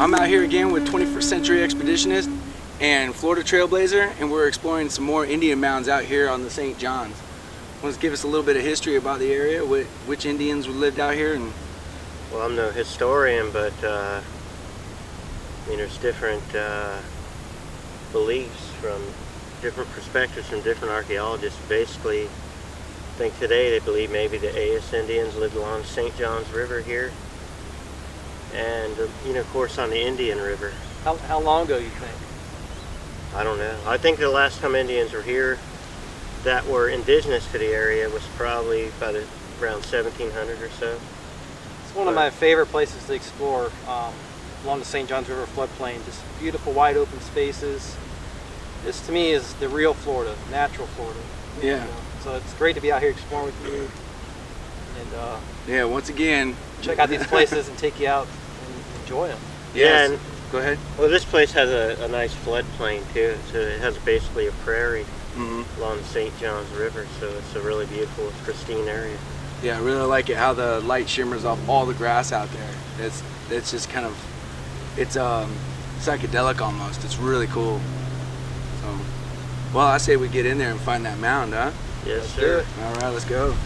I'm out here again with 21st Century Expeditionist and Florida Trailblazer, and we're exploring some more Indian mounds out here on the St. Johns. Want to give us a little bit of history about the area, which Indians lived out here? And well, I'm no historian, but I mean, there's different beliefs from different perspectives from different archaeologists. Basically, I think today they believe maybe the Ayas Indians lived along St. John's River here, and of course on the Indian River. How long ago you think? I don't know. I think the last time Indians were here that were indigenous to the area was probably about around 1700 or so. It's one of my favorite places to explore along the St. John's River floodplain. Just beautiful wide open spaces. This to me is the real Florida, natural Florida. yeah. So it's great to be out here exploring with you. And Yeah, once again, check out these places and take you out and enjoy them. Yeah, and go ahead. well, this place has a nice floodplain too. So it has basically a prairie along the St. John's River. So it's a really beautiful, pristine area. Yeah, I really like it how the light shimmers off all the grass out there. It's just kind of, it's psychedelic almost. It's really cool. So, well, I say we get in there and find that mound, huh? Yes, sir. All right, let's go.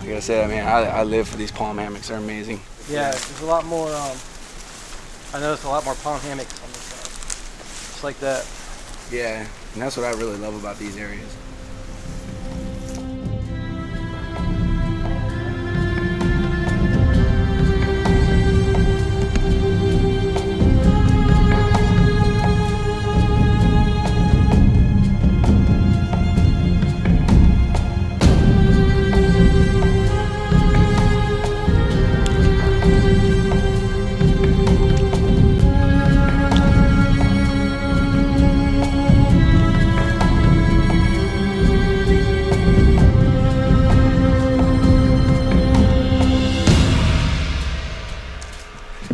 Like I said, I mean, I live for these palm hammocks. They're amazing. Yeah, there's a lot more. I noticed a lot more palm hammocks on this side. Just like that. Yeah, and that's what I really love about these areas.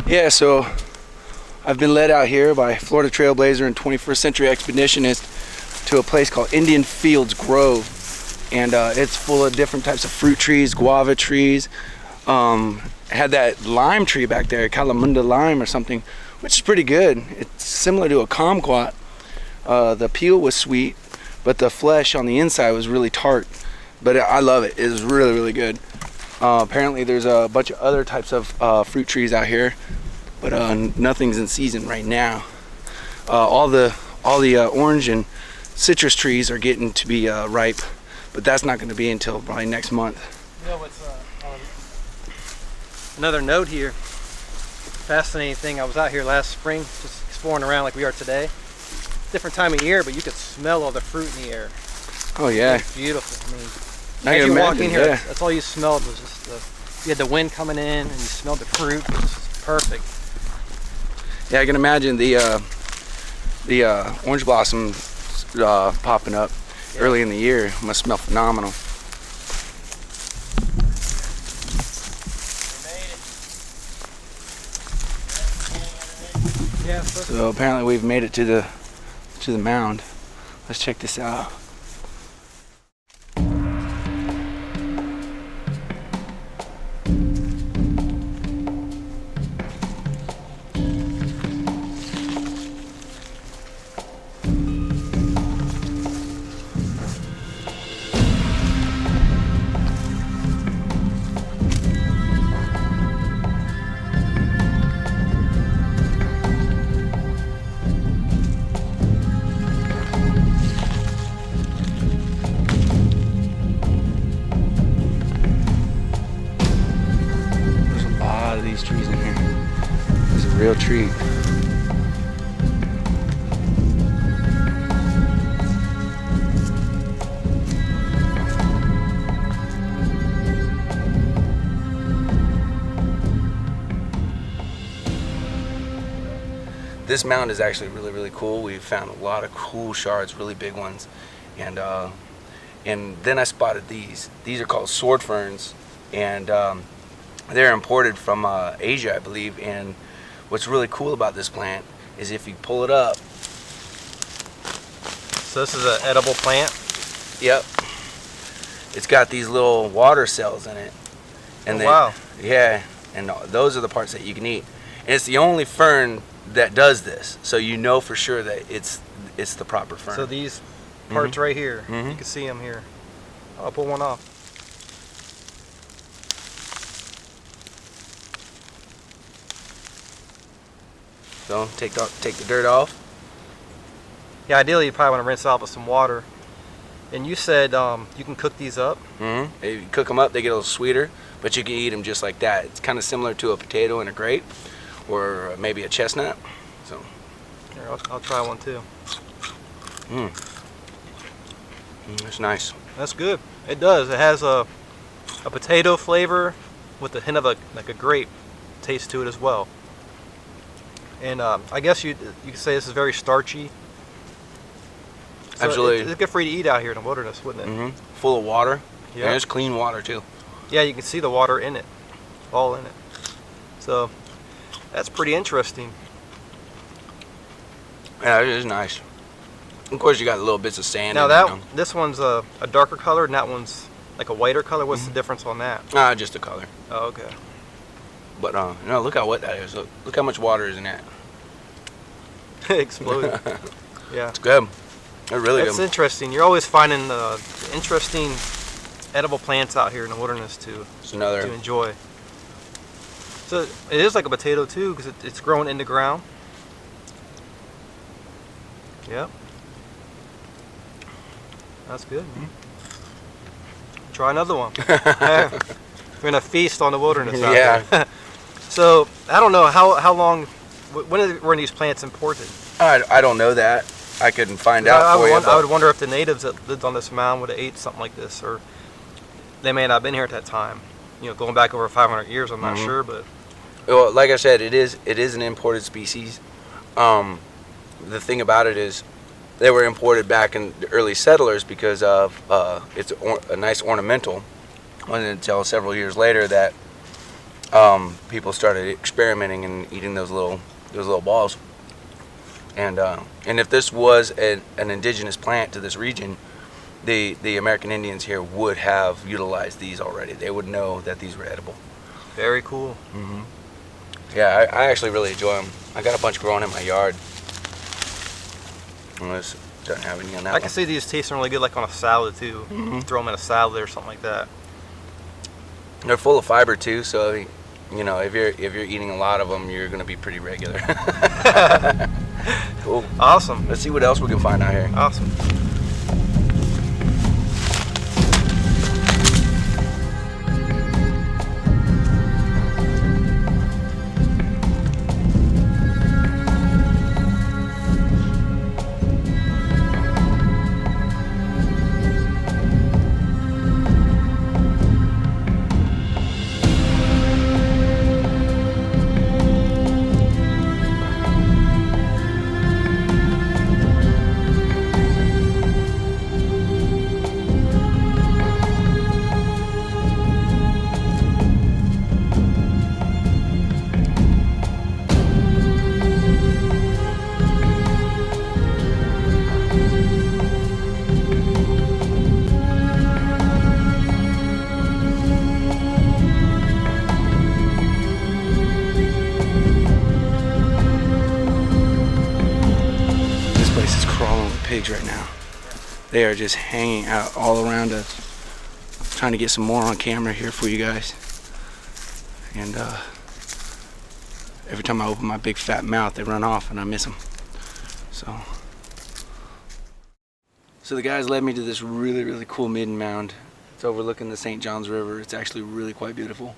Yeah, so I've been led out here by Florida Trailblazer and 21st Century Expeditionist to a place called Indian Fields Grove, and it's full of different types of fruit trees, guava trees. Had that lime tree back there, Kalamunda lime or something, which is pretty good. It's similar to a kumquat. The peel was sweet, but the flesh on the inside was really tart. But I love it. It is really, really good. Apparently there's a bunch of other types of fruit trees out here, but nothing's in season right now. All the orange and citrus trees are getting to be ripe, but that's not going to be until probably next month. You know what's another note here? Fascinating thing. I was out here last spring, just exploring around like we are today. Different time of year, but you could smell all the fruit in the air. Oh yeah, It's beautiful. I mean, I as can you walk imagine, in here, yeah. that's all you smelled was just you had the wind coming in, and you smelled the fruit. It was just perfect. Yeah, I can imagine the orange blossom popping up early in the year. It must smell phenomenal. Yeah. So apparently we've made it to the mound. Let's check this out. real treat. This mound is actually really cool. We found a lot of cool shards, really big ones, and then I spotted these. These are called sword ferns, and they're imported from Asia, I believe. And what's really cool about this plant is if you pull it up. So this is an edible plant? Yep. It's got these little water cells in it, and wow. Yeah, and those are the parts that you can eat. And it's the only fern that does this, so you know for sure that it's the proper fern. So these parts right here, you can see them here. I'll pull one off. So take the dirt off. Yeah, ideally you probably want to rinse out with some water. And you said you can cook these up? If you cook them up, they get a little sweeter, but you can eat them just like that. It's kind of similar to a potato and a grape, or maybe a chestnut. So here, I'll try one too. It's nice. That's good. It does. It has a potato flavor with a hint of a grape taste to it as well. And I guess you could say this is very starchy. So Absolutely. It's good for you to eat out here in the wilderness, wouldn't it? Full of water. Yeah. And it's clean water too. Yeah, you can see the water in it, all in it. So that's pretty interesting. Yeah, it is nice. Of course, you got little bits of sand. Now this one's a darker color, and that one's like a whiter color. What's the difference on that? Just the color. Oh, okay. But look how wet that is. Look how much water is in that. Exploded. Yeah. It's good. They're really That's good. interesting. You're always finding interesting edible plants out here in the wilderness to enjoy. So it is like a potato too, because it's growing in the ground. Yep. That's good. Try another one. We're gonna feast on the wilderness out there. So I don't know how long. When were these plants imported? I don't know that. I couldn't find out for you. I would wonder if the natives that lived on this mound would have ate something like this, or they may not have been here at that time. You know, going back over 500 years, I'm not sure, but. Well, like I said, it is an imported species. The thing about it is, they were imported back in the early settlers because of it's a nice ornamental. Wasn't until several years later that people started experimenting and eating those little balls. And if this was an indigenous plant to this region, the American Indians here would have utilized these already. They would know that these were edible. Very cool. Yeah, I actually really enjoy them. I got a bunch growing in my yard. Unless doesn't have any on that I can see these tasting really good, like on a salad too. Throw them in a salad or something like that. They're full of fiber too, so you know if you're eating a lot of them, you're gonna be pretty regular. Cool. Awesome. Let's see what else we can find out here. Awesome. Pigs right now. They are just hanging out all around us. Trying to get some more on camera here for you guys. And every time I open my big fat mouth, they run off and I miss them. So the guys led me to this really cool midden mound. It's overlooking the St. Johns River. It's actually really quite beautiful.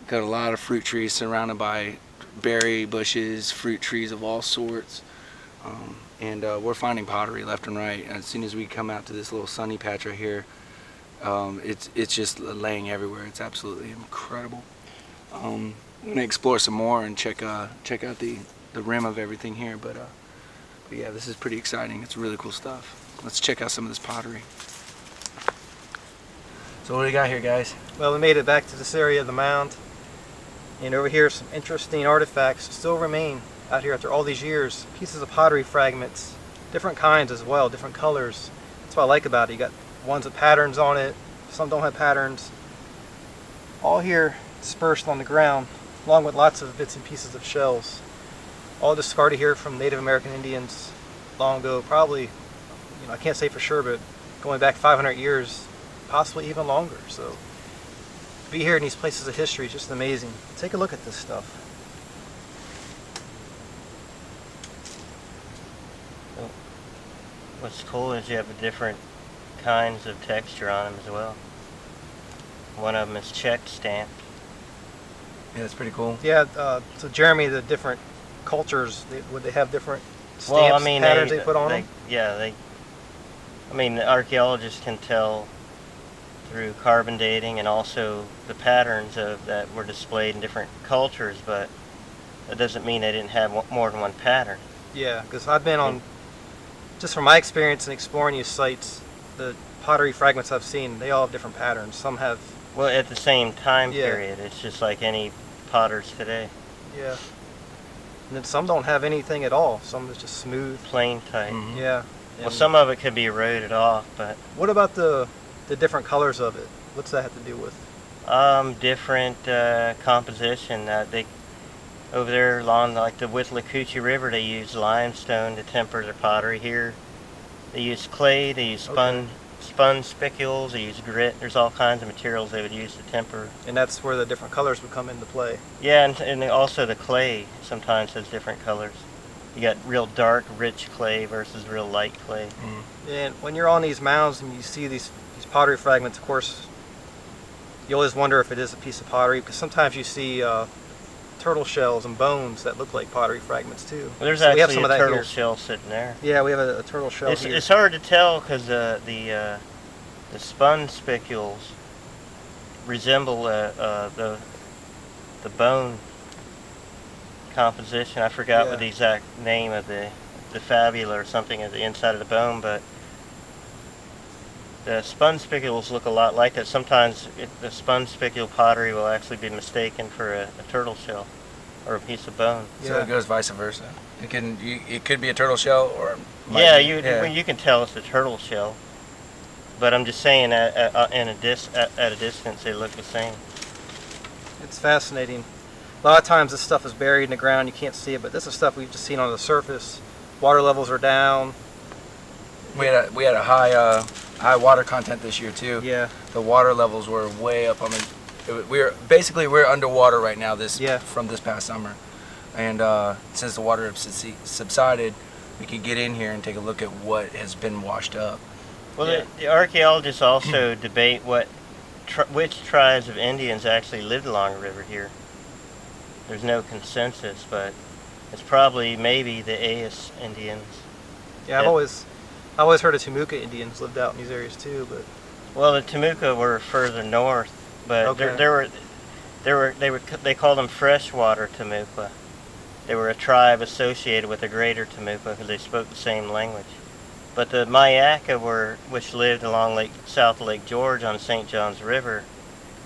Got a lot of fruit trees surrounded by berry bushes, fruit trees of all sorts. And we're finding pottery left and right. And as soon as we come out to this little sunny patch right here, it's just laying everywhere. It's absolutely incredible. I'm gonna explore some more and check out the rim of everything here. But yeah, this is pretty exciting. It's really cool stuff. Let's check out some of this pottery. So what do we got here, guys? Well, we made it back to this area of the mound, and over here some interesting artifacts still remain out here after all these years. Pieces of pottery fragments, different kinds as well, different colors. That's what I like about it. You got ones with patterns on it, some don't have patterns. All here dispersed on the ground, along with lots of bits and pieces of shells. All discarded here from Native American Indians long ago, probably, I can't say for sure, but going back 500 years, possibly even longer. So to be here in these places of history is just amazing. Take a look at this stuff. What's cool is you have different kinds of texture on them as well. One of them is checked stamped. Yeah, that's pretty cool. Yeah, so Jeremy, the different cultures, would they have different stamps, Well, I mean, patterns they put on them? Yeah, the archaeologists can tell through carbon dating and also the patterns that were displayed in different cultures, but that doesn't mean they didn't have more than one pattern. Yeah, because I've been on, just from my experience in exploring these sites, the pottery fragments I've seen, they all have different patterns. Some have... Well, at the same time Yeah. period, it's just like any potters today. Yeah. And then some don't have anything at all. Some is just smooth. Plain type. Mhm. Yeah. Well, some of it could be eroded off, but What about the different colors of it? What's that have to do with? different composition. Over there along like the Withlacoochee River, they use limestone to temper their pottery. Here, they use clay. They use spun spicules. They use grit. There's all kinds of materials they would use to temper. And that's where the different colors would come into play. Yeah, and also the clay sometimes has different colors. You got real dark, rich clay versus real light clay. And when you're on these mounds and you see these pottery fragments, of course, you always wonder if it is a piece of pottery, because sometimes you see turtle shells and bones that look like pottery fragments too. Well, there's So we have actually some a of that turtle here. shell sitting there. Yeah, we have a turtle shell here. It's hard to tell because the spun spicules resemble the bone composition. I forgot what the exact name of the fabula or something at the inside of the bone, but the spun spicules look a lot like that. Sometimes the spun spicule pottery will actually be mistaken for a turtle shell or a piece of bone. So it goes vice versa. It could be a turtle shell, or You can tell it's a turtle shell, but I'm just saying at a distance they look the same. It's fascinating. A lot of times this stuff is buried in the ground, you can't see it, but this is stuff we've just seen on the surface. Water levels are down. We had a high water content this year too. Yeah. The water levels were way up. I mean, we're underwater right now from this past summer, and since the water subsided, we could get in here and take a look at what has been washed up. Well, the archaeologists also debate which tribes of Indians actually lived along the river here. There's no consensus, but it's probably maybe the Ayas Indians. Yeah, I've always heard of Timucua Indians lived out in these areas too, but Well, the Timucua were further north, but they called them freshwater Timucua. They were a tribe associated with the greater Timucua because they spoke the same language. But the Mayaka which lived along south of Lake George on the St. Johns River,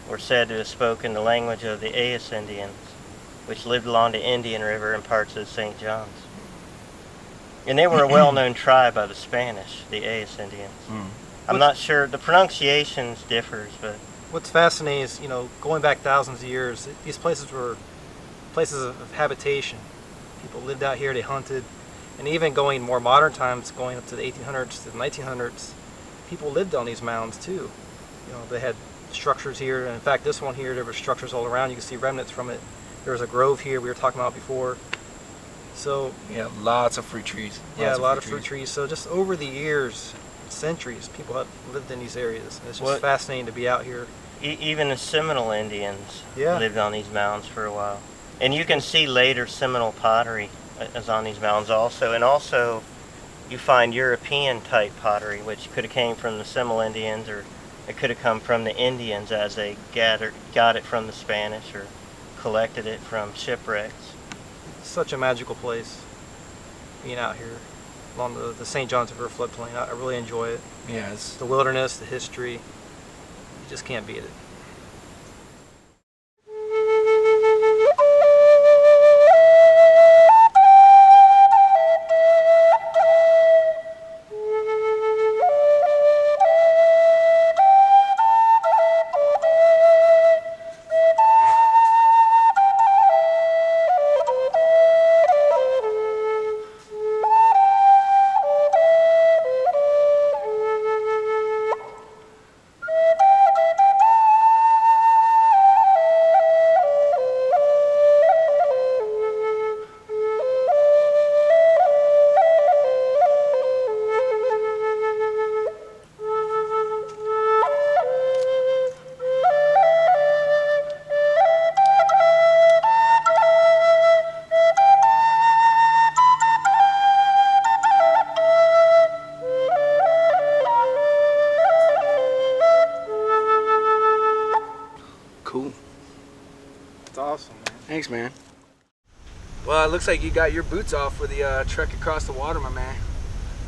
were said to have spoken the language of the Ayas Indians, which lived along the Indian River and parts of St. John's. And they were a well-known tribe by the Spanish, the Ayas Indians. I'm not sure, the pronunciations differs, but... What's fascinating is, going back thousands of years, these places were places of habitation. People lived out here, they hunted, and even going more modern times, going up to the 1800s to the 1900s, people lived on these mounds too. They had structures here, and in fact this one here, there were structures all around. You can see remnants from it. There was a grove here we were talking about before. So yeah, lots of fruit trees. Yeah, a lot of fruit trees. So just over the years, centuries, people have lived in these areas. It's just fascinating to be out here. Even the Seminole Indians lived on these mounds for a while. And you can see later Seminole pottery is on these mounds also. And also you find European type pottery, which could have came from the Seminole Indians, or it could have come from the Indians as they got it from the Spanish or collected it from shipwrecks. Such a magical place being out here along the St. John's River floodplain. I really enjoy it. Yeah, it's The wilderness, the history, you just can't beat it. cool. It's awesome, man. Thanks, man. Well, it looks like you got your boots off for the trek across the water, my man.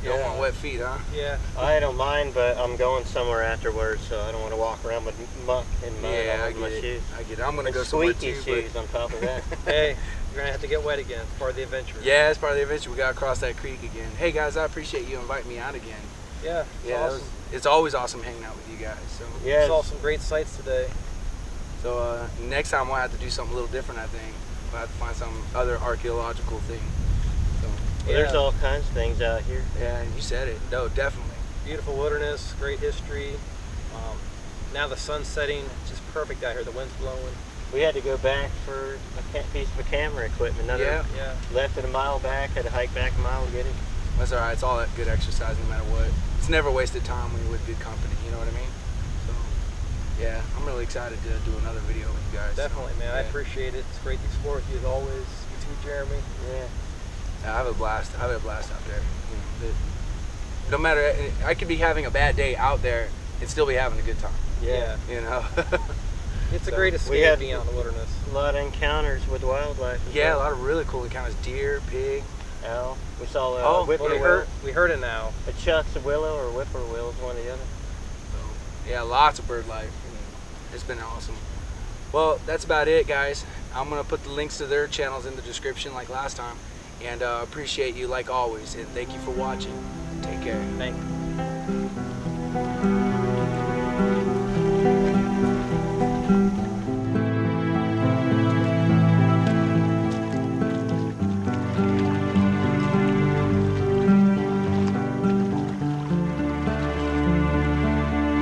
You don't want wet feet, huh? Yeah. I don't mind, but I'm going somewhere afterwards, so I don't want to walk around with muck and mud all over my shoes. I get it. I'm gonna And go somewhere squeaky too. shoes on top of that. Hey, you're gonna have to get wet again. It's part of the adventure. Yeah, it's part of the adventure. We gotta cross that creek again. Hey guys, I appreciate you inviting me out again. Yeah. It's awesome. It's always awesome hanging out with you guys. So Yeah, Saw some great sights today. so next time we'll have to do something a little different. I think we'll have to find some other archaeological thing. So there's all kinds of things out here. yeah, you said it. No, definitely. Beautiful wilderness, great history. Now the sun's setting, it's just perfect out here. The wind's blowing. We had to go back for a piece of camera equipment. Yeah. Yeah. Left it a mile back, had to hike back a mile to get it. That's all right. It's all that good exercise, no matter what. It's never wasted time when you're with good company. You know what I mean? So yeah, I'm really excited to do another video with you guys. Definitely, man. I Yeah. appreciate it. It's great to explore with you as always. You too, Jeremy. Yeah. I have a blast. I have a blast out there. You know, no matter, I could be having a bad day out there and still be having a good time. Yeah. You know? It's a So, great we escape had- being out in the wilderness. A lot of encounters with wildlife. as Yeah, a well. lot of really cool encounters. Deer, pig. Owl. We saw Oh, a whippoorwill. We heard it now. A chuck's a willow or whippoorwill is one or the other. So yeah, lots of bird life. It's been awesome. Well, that's about it, guys. I'm gonna put the links to their channels in the description like last time. And appreciate you like always. And thank you for watching. Take care. Thank you.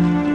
Thank you.